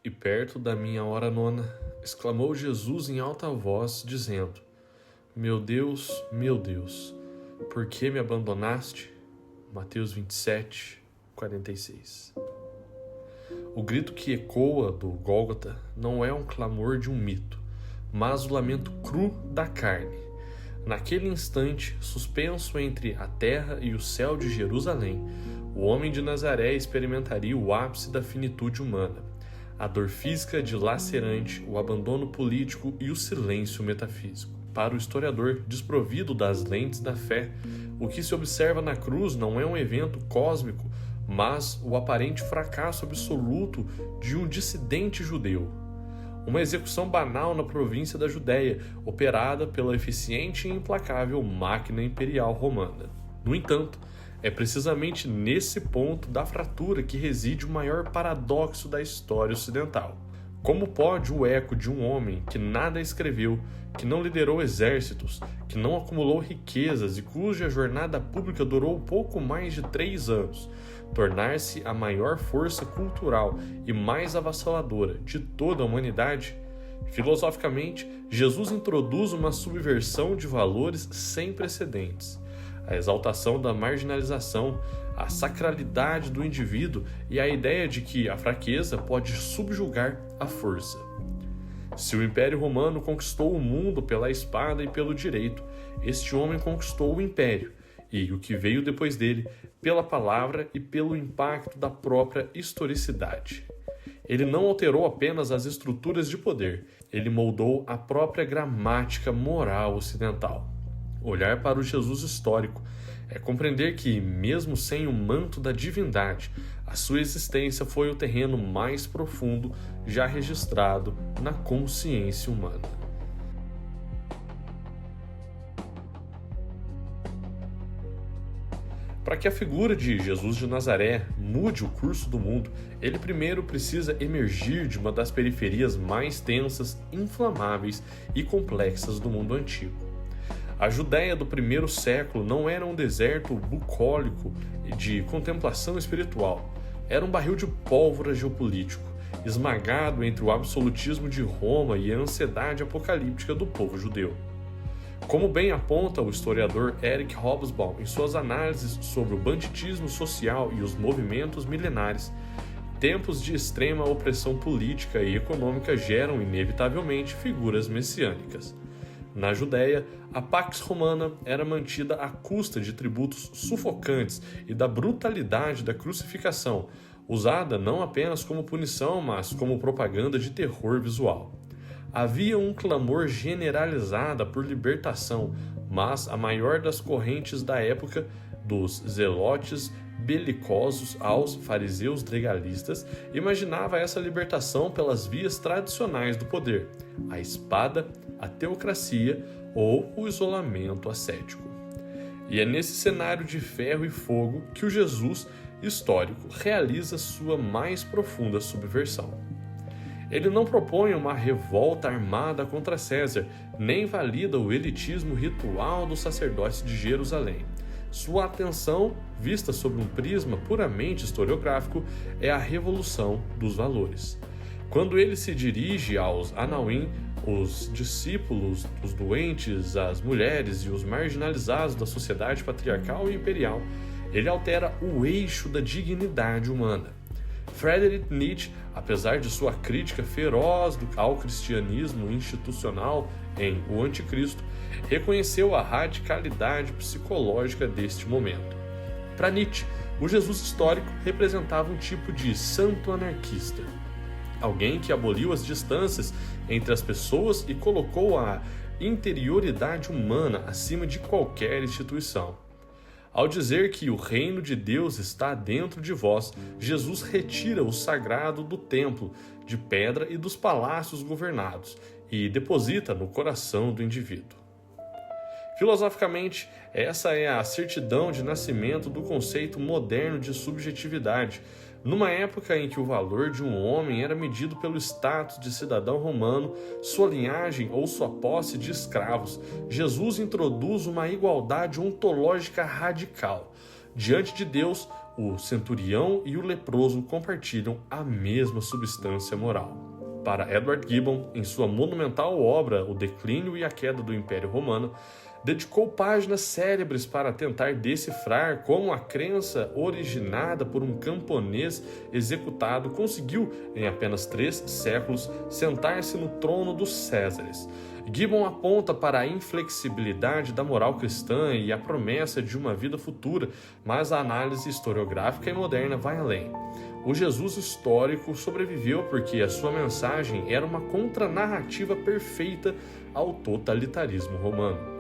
E perto da minha hora nona, exclamou Jesus em alta voz, dizendo: meu Deus, por que me abandonaste? Mateus 27, 46. O grito que ecoa do Gólgota não é um clamor de um mito, mas o lamento cru da carne. Naquele instante, suspenso entre a terra e o céu de Jerusalém, o homem de Nazaré experimentaria o ápice da finitude humana, a dor física dilacerante, o abandono político e o silêncio metafísico. Para o historiador, desprovido das lentes da fé, o que se observa na cruz não é um evento cósmico, mas o aparente fracasso absoluto de um dissidente judeu. Uma execução banal na província da Judéia, operada pela eficiente e implacável máquina imperial romana. No entanto, é precisamente nesse ponto da fratura que reside o maior paradoxo da história ocidental. Como pode o eco de um homem que nada escreveu, que não liderou exércitos, que não acumulou riquezas e cuja jornada pública durou pouco mais de 3 anos, tornar-se a maior força cultural e mais avassaladora de toda a humanidade? Filosoficamente, Jesus introduz uma subversão de valores sem precedentes. A exaltação da marginalização, a sacralidade do indivíduo e a ideia de que a fraqueza pode subjugar a força. Se o Império Romano conquistou o mundo pela espada e pelo direito, este homem conquistou o Império, e o que veio depois dele, pela palavra e pelo impacto da própria historicidade. Ele não alterou apenas as estruturas de poder, ele moldou a própria gramática moral ocidental. Olhar para o Jesus histórico é compreender que, mesmo sem o manto da divindade, a sua existência foi o terreno mais profundo já registrado na consciência humana. Para que a figura de Jesus de Nazaré mude o curso do mundo, ele primeiro precisa emergir de uma das periferias mais tensas, inflamáveis e complexas do mundo antigo. A Judéia do primeiro século não era um deserto bucólico de contemplação espiritual, era um barril de pólvora geopolítico, esmagado entre o absolutismo de Roma e a ansiedade apocalíptica do povo judeu. Como bem aponta o historiador Eric Hobsbawm em suas análises sobre o banditismo social e os movimentos milenares, tempos de extrema opressão política e econômica geram inevitavelmente figuras messiânicas. Na Judéia, a Pax Romana era mantida à custa de tributos sufocantes e da brutalidade da crucificação, usada não apenas como punição, mas como propaganda de terror visual. Havia um clamor generalizado por libertação, mas a maior das correntes da época, dos zelotes belicosos aos fariseus legalistas, imaginava essa libertação pelas vias tradicionais do poder, a espada, a teocracia ou o isolamento ascético. E é nesse cenário de ferro e fogo que o Jesus histórico realiza sua mais profunda subversão. Ele não propõe uma revolta armada contra César, nem valida o elitismo ritual do sacerdócio de Jerusalém. Sua atenção, vista sob um prisma puramente historiográfico, é a revolução dos valores. Quando ele se dirige aos Anauim, os discípulos, os doentes, as mulheres e os marginalizados da sociedade patriarcal e imperial, ele altera o eixo da dignidade humana. Friedrich Nietzsche, apesar de sua crítica feroz ao cristianismo institucional em O Anticristo, reconheceu a radicalidade psicológica deste momento. Para Nietzsche, o Jesus histórico representava um tipo de santo anarquista, alguém que aboliu as distâncias entre as pessoas e colocou a interioridade humana acima de qualquer instituição. Ao dizer que o reino de Deus está dentro de vós, Jesus retira o sagrado do templo de pedra e dos palácios governados e deposita no coração do indivíduo. Filosoficamente, essa é a certidão de nascimento do conceito moderno de subjetividade, numa época em que o valor de um homem era medido pelo status de cidadão romano, sua linhagem ou sua posse de escravos. Jesus introduz uma igualdade ontológica radical. Diante de Deus, o centurião e o leproso compartilham a mesma substância moral. Para Edward Gibbon, em sua monumental obra O Declínio e a Queda do Império Romano, dedicou páginas célebres para tentar decifrar como a crença originada por um camponês executado conseguiu, em apenas 3 séculos, sentar-se no trono dos Césares. Gibbon aponta para a inflexibilidade da moral cristã e a promessa de uma vida futura, mas a análise historiográfica e moderna vai além. O Jesus histórico sobreviveu porque a sua mensagem era uma contranarrativa perfeita ao totalitarismo romano.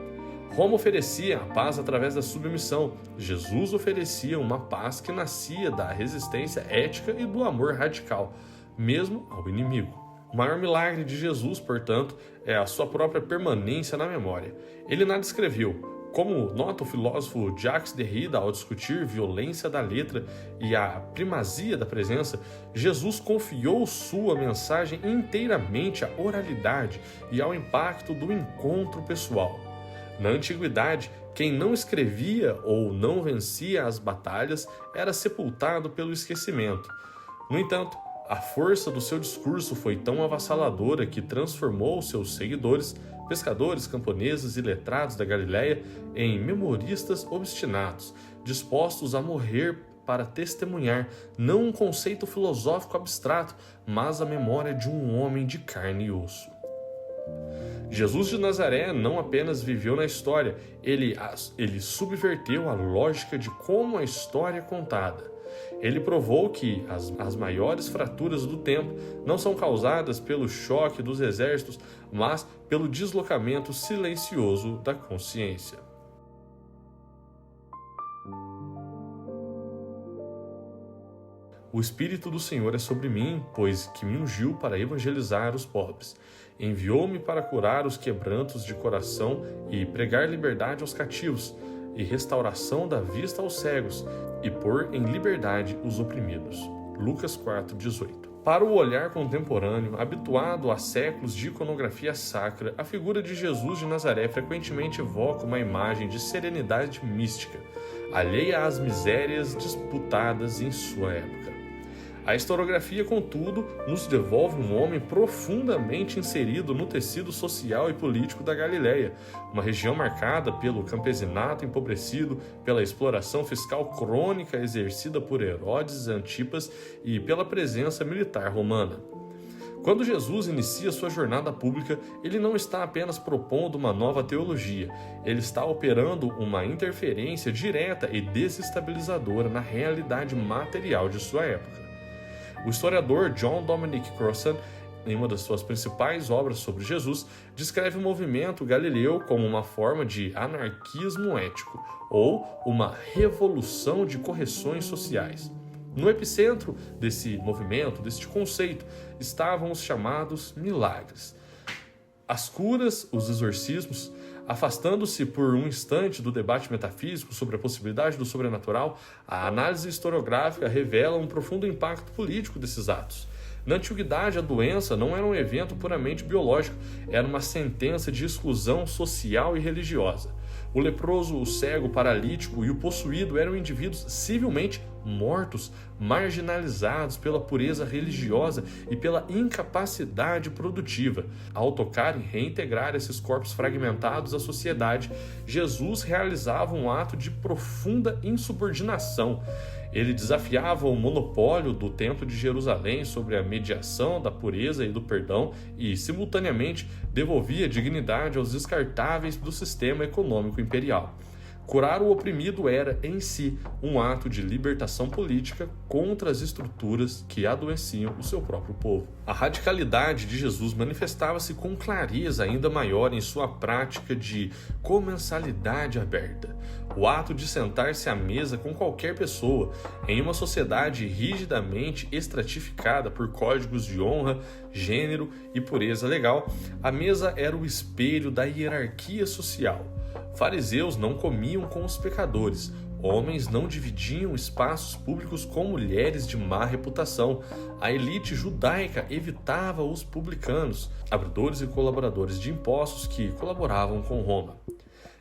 Roma oferecia a paz através da submissão. Jesus oferecia uma paz que nascia da resistência ética e do amor radical, mesmo ao inimigo. O maior milagre de Jesus, portanto, é a sua própria permanência na memória. Ele nada escreveu. Como nota o filósofo Jacques Derrida ao discutir violência da letra e a primazia da presença, Jesus confiou sua mensagem inteiramente à oralidade e ao impacto do encontro pessoal. Na antiguidade, quem não escrevia ou não vencia as batalhas era sepultado pelo esquecimento. No entanto, a força do seu discurso foi tão avassaladora que transformou seus seguidores, pescadores, camponeses e letrados da Galileia, em memoristas obstinados, dispostos a morrer para testemunhar não um conceito filosófico abstrato, mas a memória de um homem de carne e osso. Jesus de Nazaré não apenas viveu na história, ele subverteu a lógica de como a história é contada. Ele provou que as maiores fraturas do tempo não são causadas pelo choque dos exércitos, mas pelo deslocamento silencioso da consciência. O Espírito do Senhor é sobre mim, pois que me ungiu para evangelizar os pobres. Enviou-me para curar os quebrantos de coração e pregar liberdade aos cativos, e restauração da vista aos cegos, e pôr em liberdade os oprimidos. Lucas 4:18. Para o olhar contemporâneo, habituado a séculos de iconografia sacra, a figura de Jesus de Nazaré frequentemente evoca uma imagem de serenidade mística, alheia às misérias disputadas em sua época. A historiografia, contudo, nos devolve um homem profundamente inserido no tecido social e político da Galileia, uma região marcada pelo campesinato empobrecido, pela exploração fiscal crônica exercida por Herodes Antipas e pela presença militar romana. Quando Jesus inicia sua jornada pública, ele não está apenas propondo uma nova teologia, ele está operando uma interferência direta e desestabilizadora na realidade material de sua época. O historiador John Dominic Crossan, em uma das suas principais obras sobre Jesus, descreve o movimento galileu como uma forma de anarquismo ético, ou uma revolução de correções sociais. No epicentro desse movimento, deste conceito, estavam os chamados milagres. As curas, os exorcismos. Afastando-se por um instante do debate metafísico sobre a possibilidade do sobrenatural, a análise historiográfica revela um profundo impacto político desses atos. Na antiguidade, a doença não era um evento puramente biológico, era uma sentença de exclusão social e religiosa. O leproso, o cego, o paralítico e o possuído eram indivíduos civilmente mortos, marginalizados pela pureza religiosa e pela incapacidade produtiva. Ao tocar e reintegrar esses corpos fragmentados à sociedade, Jesus realizava um ato de profunda insubordinação. Ele desafiava o monopólio do Templo de Jerusalém sobre a mediação da pureza e do perdão e, simultaneamente, devolvia dignidade aos descartáveis do sistema econômico imperial. Curar o oprimido era, em si, um ato de libertação política contra as estruturas que adoeciam o seu próprio povo. A radicalidade de Jesus manifestava-se com clareza ainda maior em sua prática de comensalidade aberta. O ato de sentar-se à mesa com qualquer pessoa, em uma sociedade rigidamente estratificada por códigos de honra, gênero e pureza legal, a mesa era o espelho da hierarquia social. Fariseus não comiam com os pecadores, homens não dividiam espaços públicos com mulheres de má reputação, a elite judaica evitava os publicanos, abridores e colaboradores de impostos que colaboravam com Roma.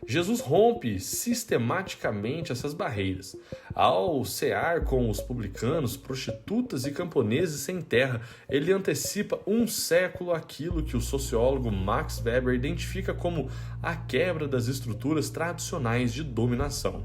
Jesus rompe sistematicamente essas barreiras. Ao cear com os publicanos, prostitutas e camponeses sem terra, ele antecipa um século aquilo que o sociólogo Max Weber identifica como a quebra das estruturas tradicionais de dominação.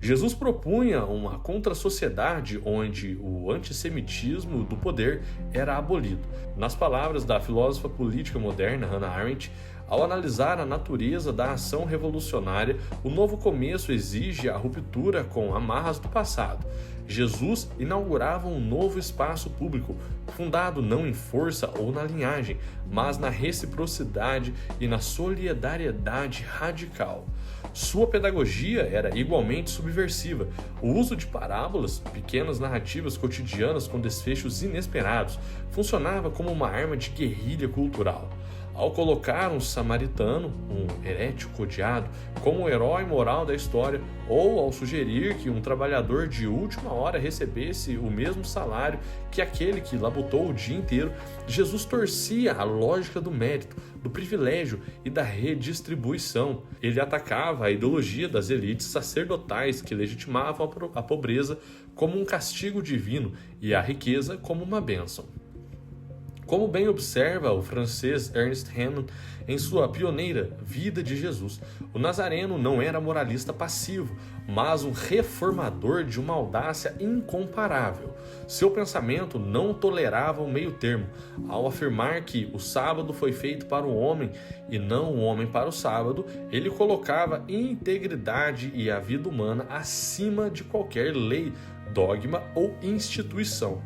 Jesus propunha uma contra-sociedade onde o antissemitismo do poder era abolido. Nas palavras da filósofa política moderna Hannah Arendt, ao analisar a natureza da ação revolucionária, o novo começo exige a ruptura com amarras do passado. Jesus inaugurava um novo espaço público, fundado não em força ou na linhagem, mas na reciprocidade e na solidariedade radical. Sua pedagogia era igualmente subversiva. O uso de parábolas, pequenas narrativas cotidianas com desfechos inesperados, funcionava como uma arma de guerrilha cultural. Ao colocar um samaritano, um herético odiado, como o herói moral da história, ou ao sugerir que um trabalhador de última hora recebesse o mesmo salário que aquele que labutou o dia inteiro, Jesus torcia a lógica do mérito, do privilégio e da redistribuição. Ele atacava a ideologia das elites sacerdotais que legitimavam a pobreza como um castigo divino e a riqueza como uma bênção. Como bem observa o francês Ernest Renan em sua pioneira Vida de Jesus, o Nazareno não era moralista passivo, mas um reformador de uma audácia incomparável. Seu pensamento não tolerava o meio-termo. Ao afirmar que o sábado foi feito para o homem e não o homem para o sábado, ele colocava integridade e a vida humana acima de qualquer lei, dogma ou instituição.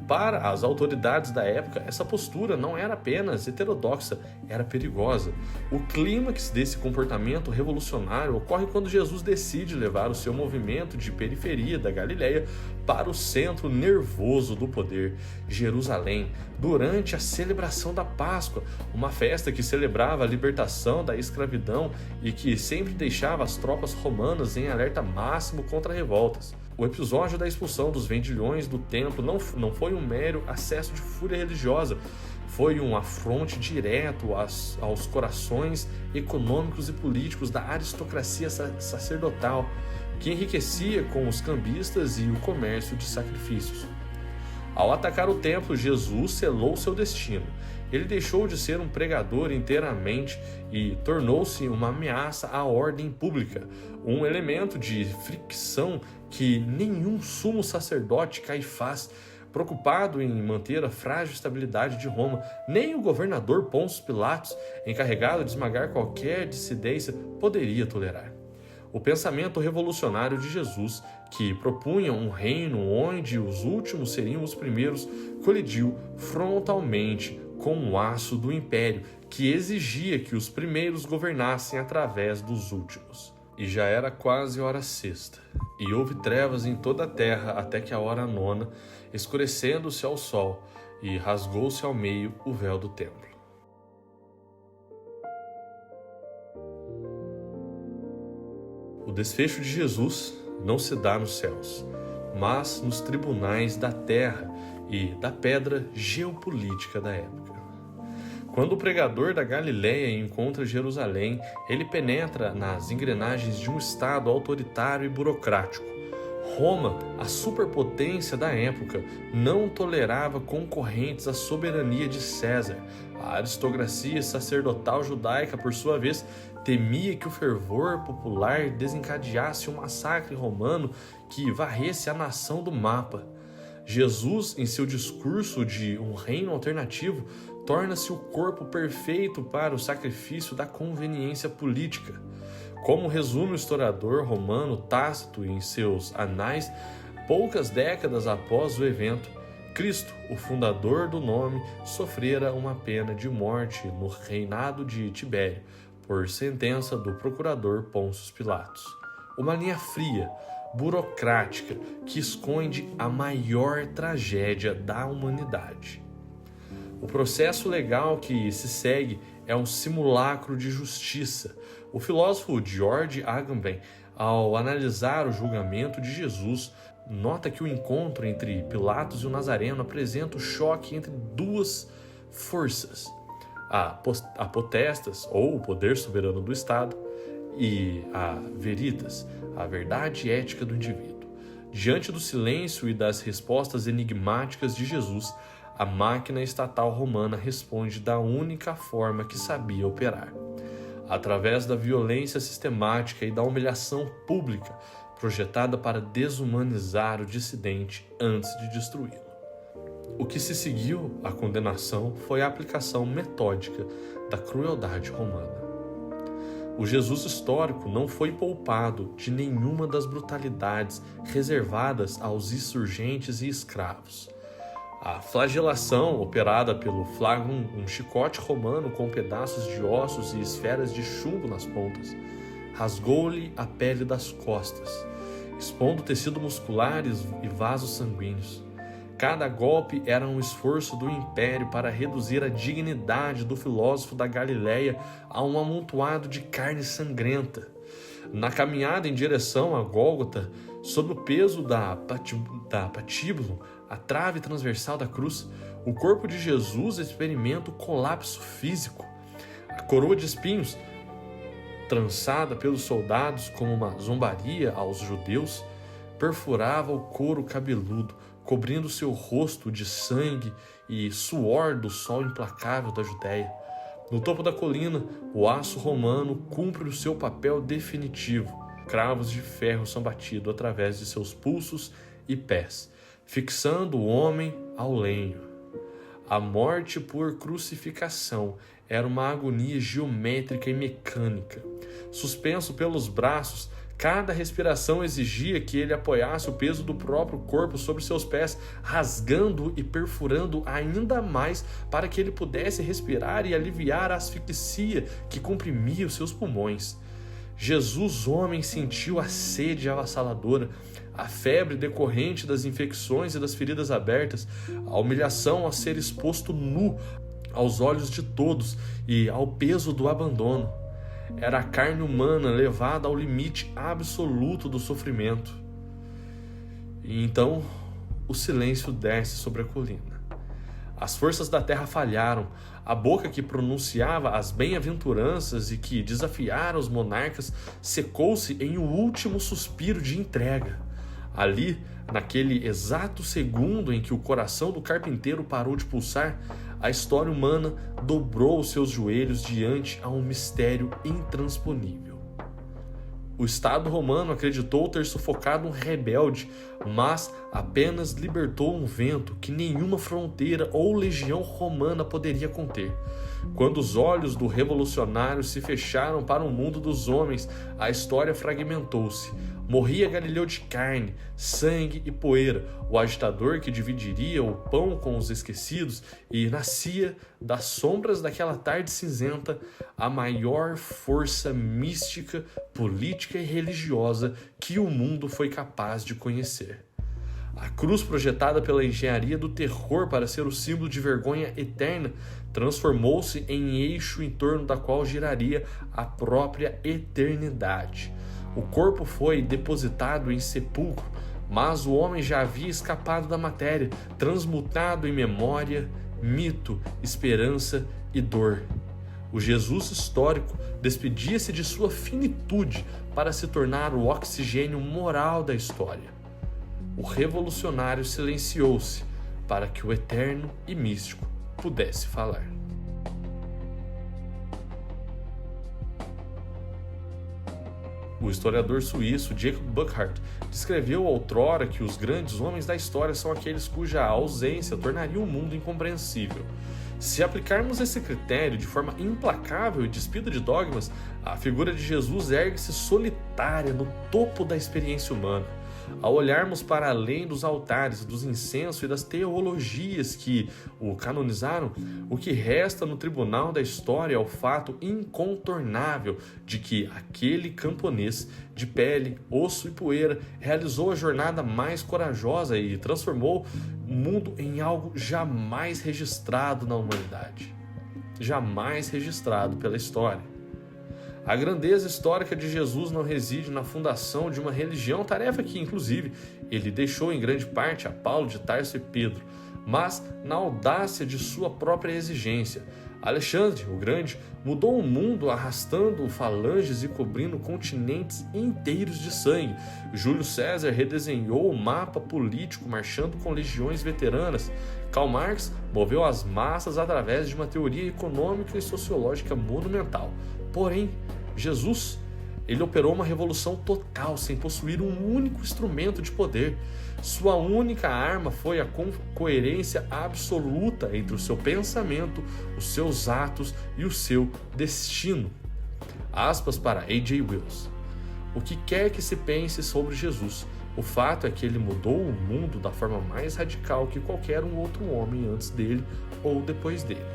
Para as autoridades da época, essa postura não era apenas heterodoxa, era perigosa. O clímax desse comportamento revolucionário ocorre quando Jesus decide levar o seu movimento de periferia da Galileia para o centro nervoso do poder, Jerusalém, durante a celebração da Páscoa, uma festa que celebrava a libertação da escravidão e que sempre deixava as tropas romanas em alerta máximo contra revoltas. O episódio da expulsão dos vendilhões do templo não foi um mero acesso de fúria religiosa, foi um afronte direto aos corações econômicos e políticos da aristocracia sacerdotal, que enriquecia com os cambistas e o comércio de sacrifícios. Ao atacar o templo, Jesus selou seu destino. Ele deixou de ser um pregador inteiramente e tornou-se uma ameaça à ordem pública, um elemento de fricção que nenhum sumo sacerdote Caifás, preocupado em manter a frágil estabilidade de Roma, nem o governador Pôncio Pilatos, encarregado de esmagar qualquer dissidência, poderia tolerar. O pensamento revolucionário de Jesus, que propunha um reino onde os últimos seriam os primeiros, colidiu frontalmente com o aço do império, que exigia que os primeiros governassem através dos últimos. E já era quase hora sexta, e houve trevas em toda a terra até que a hora nona, escurecendo-se ao sol, e rasgou-se ao meio o véu do templo. O desfecho de Jesus não se dá nos céus, mas nos tribunais da terra e da pedra geopolítica da época. Quando o pregador da Galileia encontra Jerusalém, ele penetra nas engrenagens de um estado autoritário e burocrático. Roma, a superpotência da época, não tolerava concorrentes à soberania de César. A aristocracia sacerdotal judaica, por sua vez, temia que o fervor popular desencadeasse um massacre romano que varresse a nação do mapa. Jesus, em seu discurso de um reino alternativo, torna-se o corpo perfeito para o sacrifício da conveniência política. Como resume o historiador romano Tácito em seus Anais, poucas décadas após o evento, Cristo, o fundador do nome, sofrera uma pena de morte no reinado de Tibério, por sentença do procurador Pôncio Pilatos. Uma linha fria, burocrática, que esconde a maior tragédia da humanidade. O processo legal que se segue é um simulacro de justiça. O filósofo George Agamben, ao analisar o julgamento de Jesus, nota que o encontro entre Pilatos e o Nazareno apresenta o choque entre duas forças, a potestas, ou o poder soberano do Estado, e a veritas, a verdade ética do indivíduo. Diante do silêncio e das respostas enigmáticas de Jesus, a máquina estatal romana responde da única forma que sabia operar: através da violência sistemática e da humilhação pública, projetada para desumanizar o dissidente antes de destruí-lo. O que se seguiu à condenação foi a aplicação metódica da crueldade romana. O Jesus histórico não foi poupado de nenhuma das brutalidades reservadas aos insurgentes e escravos. A flagelação, operada pelo flagrum, um chicote romano com pedaços de ossos e esferas de chumbo nas pontas, rasgou-lhe a pele das costas, expondo tecido muscular e vasos sanguíneos. Cada golpe era um esforço do império para reduzir a dignidade do filósofo da Galileia a um amontoado de carne sangrenta. Na caminhada em direção a Gólgota, sob o peso da patíbulo, a trave transversal da cruz, o corpo de Jesus experimenta o colapso físico. A coroa de espinhos, trançada pelos soldados como uma zombaria aos judeus, perfurava o couro cabeludo, cobrindo seu rosto de sangue e suor do sol implacável da Judéia. No topo da colina, o aço romano cumpre o seu papel definitivo. Cravos de ferro são batidos através de seus pulsos e pés, fixando o homem ao lenho. A morte por crucificação era uma agonia geométrica e mecânica. Suspenso pelos braços, cada respiração exigia que ele apoiasse o peso do próprio corpo sobre seus pés, rasgando e perfurando ainda mais para que ele pudesse respirar e aliviar a asfixia que comprimia os seus pulmões. Jesus, homem, sentiu a sede avassaladora, a febre decorrente das infecções e das feridas abertas, a humilhação a ser exposto nu aos olhos de todos e ao peso do abandono. Era a carne humana levada ao limite absoluto do sofrimento. E então o silêncio desce sobre a colina. As forças da terra falharam. A boca que pronunciava as bem-aventuranças e que desafiara os monarcas secou-se em um último suspiro de entrega. Ali, naquele exato segundo em que o coração do carpinteiro parou de pulsar, a história humana dobrou os seus joelhos diante a um mistério intransponível. O Estado romano acreditou ter sufocado um rebelde, mas apenas libertou um vento que nenhuma fronteira ou legião romana poderia conter. Quando os olhos do revolucionário se fecharam para o mundo dos homens, a história fragmentou-se. Morria Galileu de carne, sangue e poeira, o agitador que dividiria o pão com os esquecidos, e nascia, das sombras daquela tarde cinzenta, a maior força mística, política e religiosa que o mundo foi capaz de conhecer. A cruz, projetada pela engenharia do terror para ser o símbolo de vergonha eterna, transformou-se em eixo em torno da qual giraria a própria eternidade. O corpo foi depositado em sepulcro, mas o homem já havia escapado da matéria, transmutado em memória, mito, esperança e dor. O Jesus histórico despedia-se de sua finitude para se tornar o oxigênio moral da história. O revolucionário silenciou-se para que o eterno e místico pudesse falar. O historiador suíço Jacob Burckhardt descreveu outrora que os grandes homens da história são aqueles cuja ausência tornaria o mundo incompreensível. Se aplicarmos esse critério de forma implacável e despida de dogmas, a figura de Jesus ergue-se solitária no topo da experiência humana. Ao olharmos para além dos altares, dos incensos e das teologias que o canonizaram, o que resta no tribunal da história é o fato incontornável de que aquele camponês de pele, osso e poeira realizou a jornada mais corajosa e transformou o mundo em algo jamais registrado na humanidade, jamais registrado pela história. A grandeza histórica de Jesus não reside na fundação de uma religião, tarefa que, inclusive, ele deixou em grande parte a Paulo de Tarso e Pedro, mas na audácia de sua própria exigência. Alexandre, o Grande, mudou o mundo arrastando falanges e cobrindo continentes inteiros de sangue. Júlio César redesenhou o mapa político marchando com legiões veteranas. Karl Marx moveu as massas através de uma teoria econômica e sociológica monumental. Porém, Jesus, ele operou uma revolução total sem possuir um único instrumento de poder. Sua única arma foi a coerência absoluta entre o seu pensamento, os seus atos e o seu destino. Aspas para A.J. Wills. O que quer que se pense sobre Jesus, o fato é que ele mudou o mundo da forma mais radical que qualquer um outro homem antes dele ou depois dele.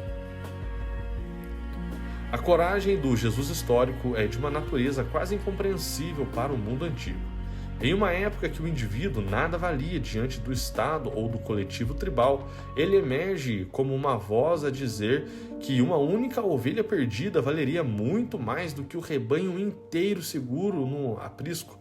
A coragem do Jesus histórico é de uma natureza quase incompreensível para o mundo antigo. Em uma época que o indivíduo nada valia diante do Estado ou do coletivo tribal, ele emerge como uma voz a dizer que uma única ovelha perdida valeria muito mais do que o rebanho inteiro seguro no aprisco.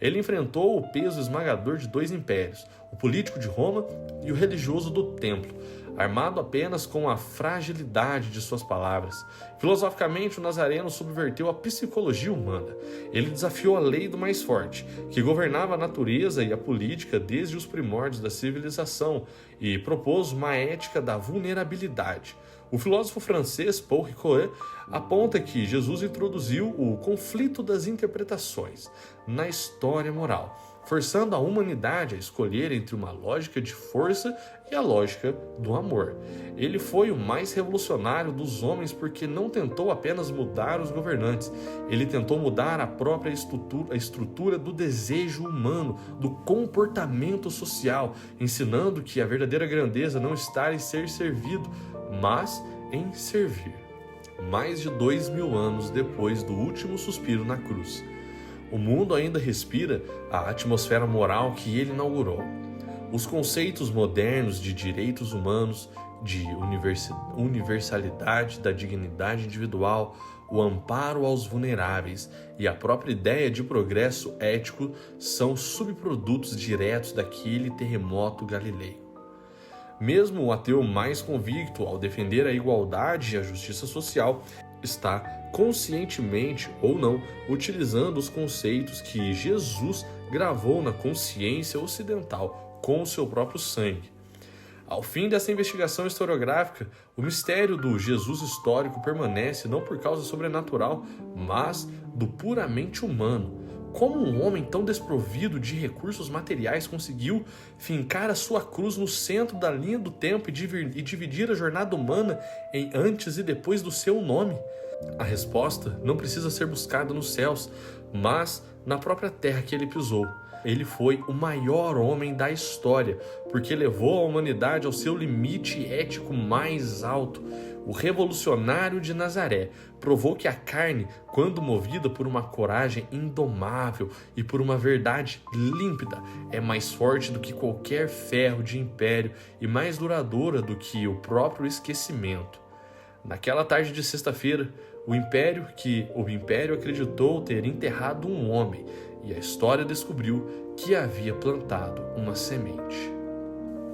Ele enfrentou o peso esmagador de dois impérios, o político de Roma e o religioso do templo, armado apenas com a fragilidade de suas palavras. Filosoficamente, o Nazareno subverteu a psicologia humana. Ele desafiou a lei do mais forte, que governava a natureza e a política desde os primórdios da civilização, e propôs uma ética da vulnerabilidade. O filósofo francês Paul Ricoeur aponta que Jesus introduziu o conflito das interpretações na história moral, forçando a humanidade a escolher entre uma lógica de força e a lógica do amor. Ele foi o mais revolucionário dos homens porque não tentou apenas mudar os governantes, ele tentou mudar a própria estrutura do desejo humano, do comportamento social, ensinando que a verdadeira grandeza não está em ser servido, mas em servir. Mais de 2000 anos depois do último suspiro na cruz, o mundo ainda respira a atmosfera moral que ele inaugurou. Os conceitos modernos de direitos humanos, de universalidade da dignidade individual, o amparo aos vulneráveis e a própria ideia de progresso ético são subprodutos diretos daquele terremoto galileu. Mesmo o ateu mais convicto, ao defender a igualdade e a justiça social, está conscientemente ou não utilizando os conceitos que Jesus gravou na consciência ocidental com o seu próprio sangue. Ao fim dessa investigação historiográfica, o mistério do Jesus histórico permanece não por causa sobrenatural, mas do puramente humano. Como um homem tão desprovido de recursos materiais conseguiu fincar a sua cruz no centro da linha do tempo e dividir a jornada humana em antes e depois do seu nome? A resposta não precisa ser buscada nos céus, mas na própria terra que ele pisou. Ele foi o maior homem da história, porque levou a humanidade ao seu limite ético mais alto. O revolucionário de Nazaré provou que a carne, quando movida por uma coragem indomável e por uma verdade límpida, é mais forte do que qualquer ferro de império e mais duradoura do que o próprio esquecimento. Naquela tarde de sexta-feira, o império acreditou ter enterrado um homem, e a história descobriu que havia plantado uma semente.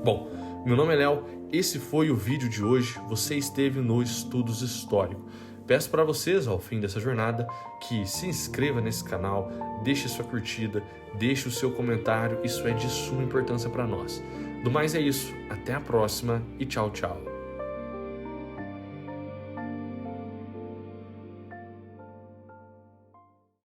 Bom, meu nome é Léo, esse foi o vídeo de hoje, você esteve no Estudos Histórico. Peço para vocês, ao fim dessa jornada, que se inscreva nesse canal, deixe sua curtida, deixe o seu comentário, isso é de suma importância para nós. Do mais é isso, até a próxima e tchau, tchau.